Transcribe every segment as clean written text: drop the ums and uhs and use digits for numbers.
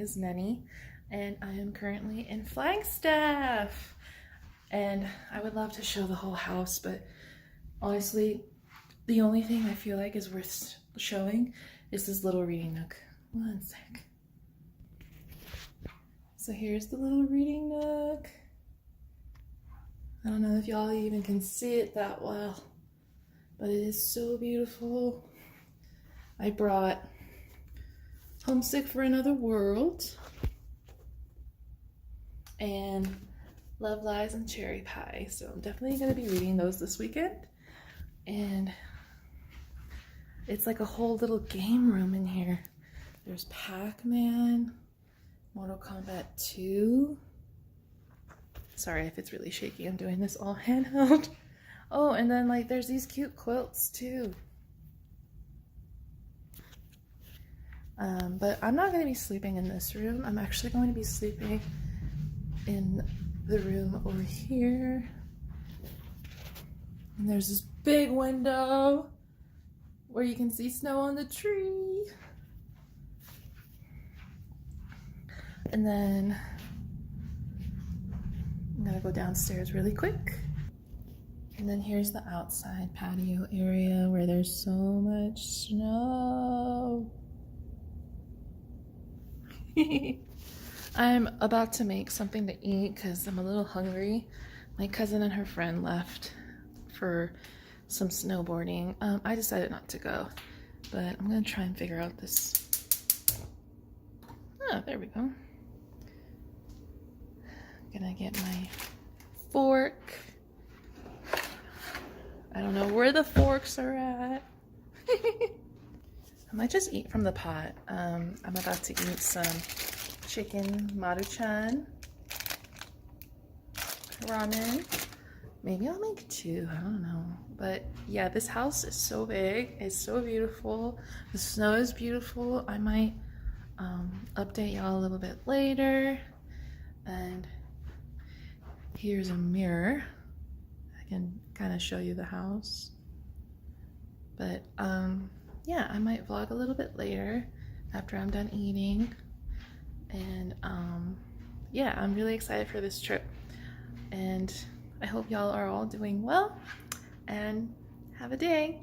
is Neni, and I am currently in Flagstaff. And I would love to show the whole house, but honestly, the only thing I feel like is worth showing is this little reading nook. One sec. So here's the little reading nook. I don't know if y'all even can see it that well, but it is so beautiful. I brought Homesick for Another World and Love Lies and Cherry Pie. So I'm definitely going to be reading those this weekend. And it's like a whole little game room in here. There's Pac-Man, Mortal Kombat 2. Sorry if it's really shaky. I'm doing this all handheld. Oh, and then like there's these cute quilts too. But I'm not going to be sleeping in this room. I'm actually going to be sleeping in the room over here. And there's this big window where you can see snow on the tree. And then I'm gonna go downstairs really quick. And then here's the outside patio area where there's so much snow. I'm about to make something to eat because I'm a little hungry. My cousin and her friend left for some snowboarding. I decided not to go, but I'm gonna try and figure out this. Oh, there we go. I'm gonna get my fork. I don't know where the forks are at. I might just eat from the pot. I'm about to eat some chicken maruchan, ramen. Maybe I'll make two, I don't know. But yeah, this house is so big. It's so beautiful. The snow is beautiful. I might update y'all a little bit later. And here's a mirror. I can kind of show you the house. But yeah, I might vlog a little bit later after I'm done eating. And yeah, I'm really excited for this trip. And I hope y'all are all doing well and have a day.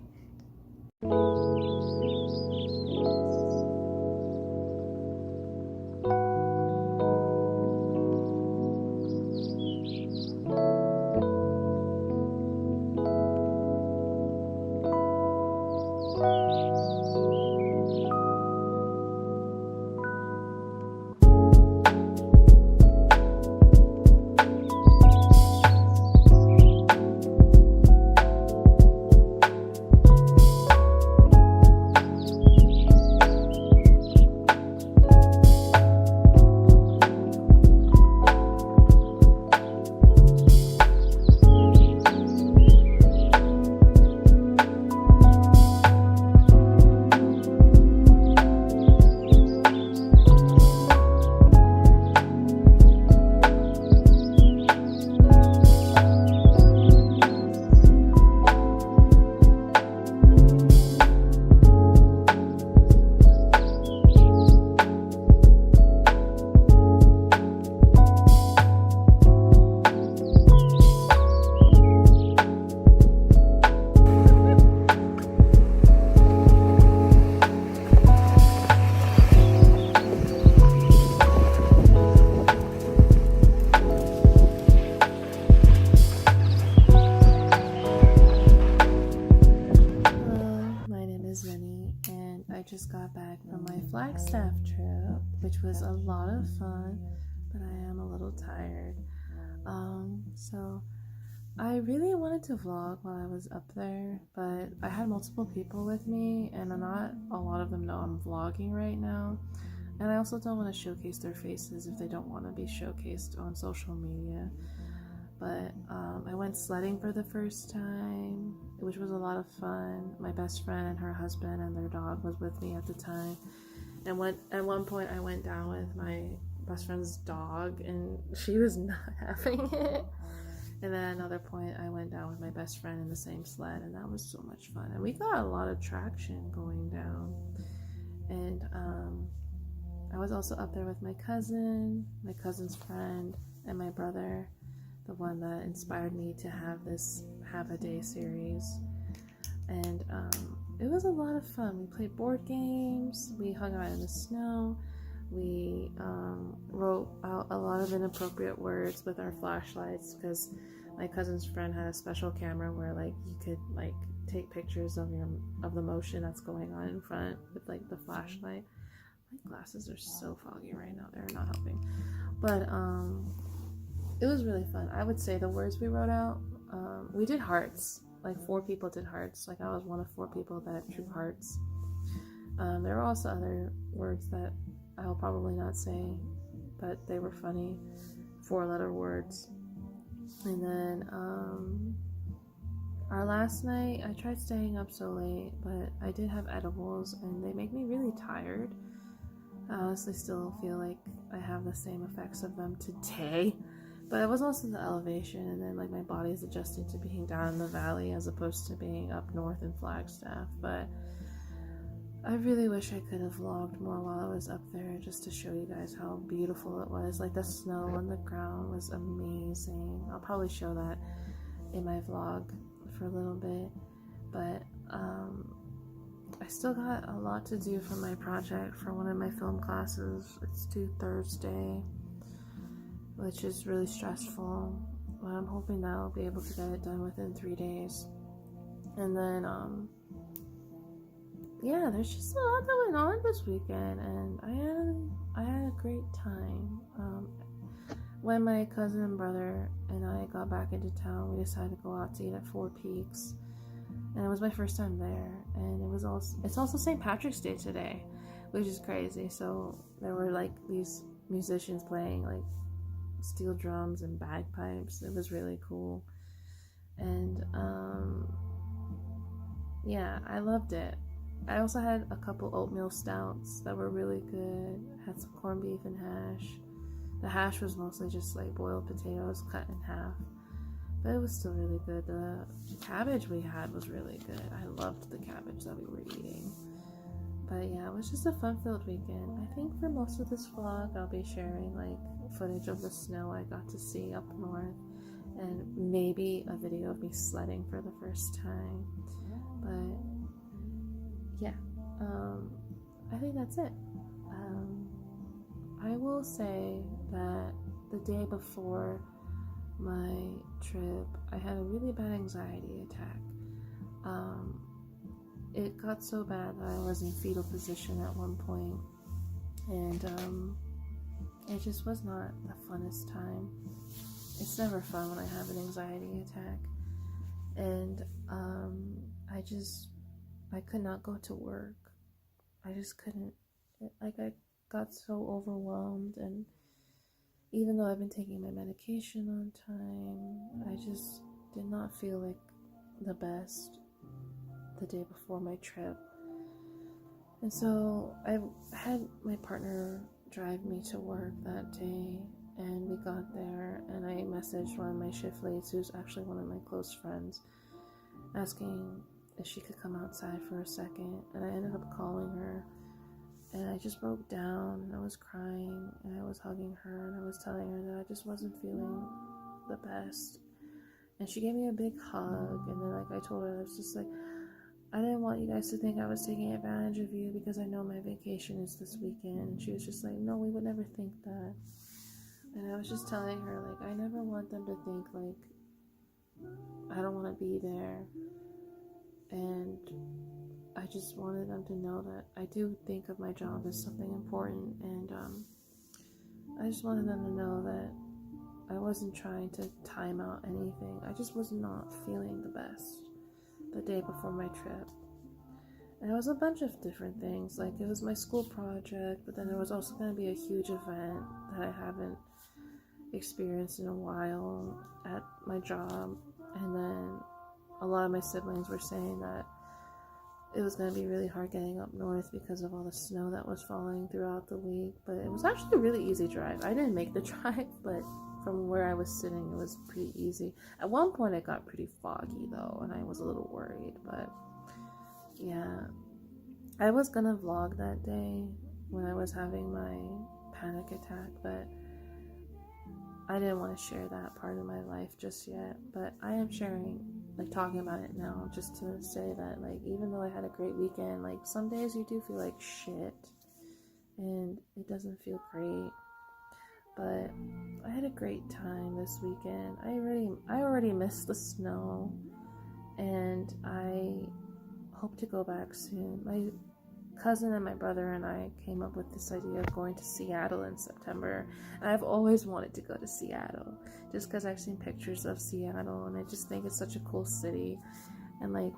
I just got back from my Flagstaff trip, which was a lot of fun, but I am a little tired. So I really wanted to vlog while I was up there, but I had multiple people with me, and not a lot of them know I'm vlogging right now. And I also don't want to showcase their faces if they don't want to be showcased on social media. But I went sledding for the first time, which was a lot of fun. My best friend and her husband and their dog was with me at the time. And at one point I went down with my best friend's dog and she was not having it. And then at another point I went down with my best friend in the same sled, and that was so much fun. And we got a lot of traction going down. And I was also up there with my cousin's friend, and my brother, the one that inspired me to have this Have a Day series. And it was a lot of fun. We played board games, we hung out in the snow, we wrote out a lot of inappropriate words with our flashlights, because my cousin's friend had a special camera where like you could like take pictures of the motion that's going on in front with like the flashlight. My glasses are so foggy right now, they're not helping. But it was really fun. I would say the words we wrote out, we did hearts. Like 4 people did hearts. Like I was one of 4 people that drew hearts. There were also other words that I'll probably not say, but they were funny, 4-letter words. And then our last night, I tried staying up so late, but I did have edibles and they make me really tired. I honestly still feel like I have the same effects of them today. But it was also the elevation, and then like my body is adjusting to being down in the valley as opposed to being up north in Flagstaff. But I really wish I could have vlogged more while I was up there, just to show you guys how beautiful it was. Like the snow on the ground was amazing. I'll probably show that in my vlog for a little bit. But I still got a lot to do for my project for one of my film classes. It's due Thursday, which is really stressful, but I'm hoping that I'll be able to get it done within 3 days. And then, yeah, there's just a lot that went on this weekend, and I had a great time. When my cousin and brother and I got back into town, we decided to go out to eat at Four Peaks, and it was my first time there. And it's also St. Patrick's Day today, which is crazy. So there were like these musicians playing like steel drums and bagpipes. It was really cool. And yeah, I loved it. I also had a couple oatmeal stouts that were really good. Had some corned beef and hash. The hash was mostly just like boiled potatoes cut in half, but it was still really good. The cabbage we had was really good. I loved the cabbage that we were eating. But yeah, it was just a fun-filled weekend. I think for most of this vlog, I'll be sharing like footage of the snow I got to see up north, and maybe a video of me sledding for the first time. But yeah, I think that's it. I will say that the day before my trip, I had a really bad anxiety attack. It got so bad that I was in fetal position at one point, and it just was not the funnest time. It's never fun when I have an anxiety attack, and I could not go to work. I just couldn't. I got so overwhelmed, and even though I've been taking my medication on time, I just did not feel like the best the day before my trip. And so I had my partner drive me to work that day, and we got there, and I messaged one of my shift leads, who's actually one of my close friends, asking if she could come outside for a second. And I ended up calling her, and I just broke down, and I was crying, and I was hugging her, and I was telling her that I just wasn't feeling the best. And she gave me a big hug, and then like I told her, I was just like, I didn't want you guys to think I was taking advantage of you, because I know my vacation is this weekend. And she was just like, no, we would never think that. And I was just telling her, like, I never want them to think like I don't want to be there. And I just wanted them to know that I do think of my job as something important, and I just wanted them to know that I wasn't trying to time out anything. I just was not feeling the best the day before my trip. And it was a bunch of different things. Like, it was my school project, but then there was also going to be a huge event that I haven't experienced in a while at my job. And then a lot of my siblings were saying that it was going to be really hard getting up north because of all the snow that was falling throughout the week. But it was actually a really easy drive. I didn't make the drive, but from where I was sitting, it was pretty easy. At one point, it got pretty foggy, though, and I was a little worried. But yeah, I was going to vlog that day, when I was having my panic attack, but I didn't want to share that part of my life just yet. But I am sharing, like, talking about it now, just to say that, like, even though I had a great weekend, like, some days you do feel like shit and it doesn't feel great. But I had a great time this weekend. I already missed the snow, and I hope to go back soon. My cousin and my brother and I came up with this idea of going to Seattle in September, and I've always wanted to go to Seattle just because I've seen pictures of Seattle, and I just think it's such a cool city, and like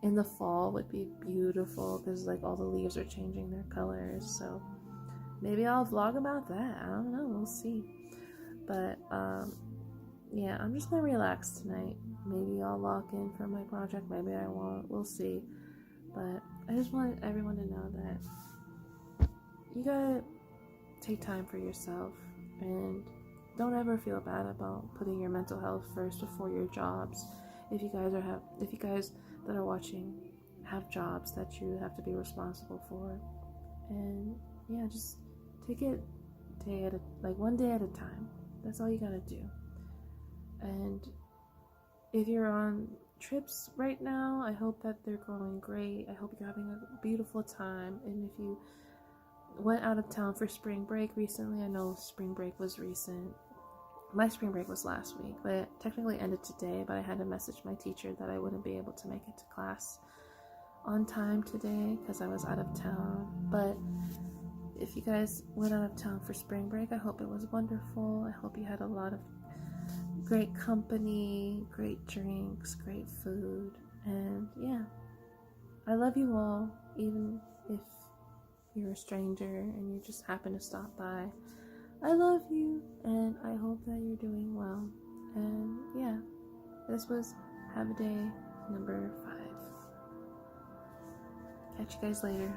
in the fall would be beautiful because like all the leaves are changing their colors. So maybe I'll vlog about that. I don't know, we'll see. But yeah, I'm just gonna relax tonight. Maybe I'll lock in for my project, maybe I won't, we'll see. But I just want everyone to know that you gotta take time for yourself, and don't ever feel bad about putting your mental health first before your jobs. If you guys that are watching have jobs that you have to be responsible for, and yeah, just take it one day at a time. That's all you gotta do. And if you're on trips right now, I hope that they're going great. I hope you're having a beautiful time. And if you went out of town for spring break recently, I know spring break was recent. My spring break was last week, but it technically ended today, but I had to message my teacher that I wouldn't be able to make it to class on time today because I was out of town. But if you guys went out of town for spring break, I hope it was wonderful. I hope you had a lot of great company, great drinks, great food, and yeah, I love you all, even if you're a stranger and you just happen to stop by. I love you, and I hope that you're doing well. And yeah, this was Have a Day number 5. Catch you guys later.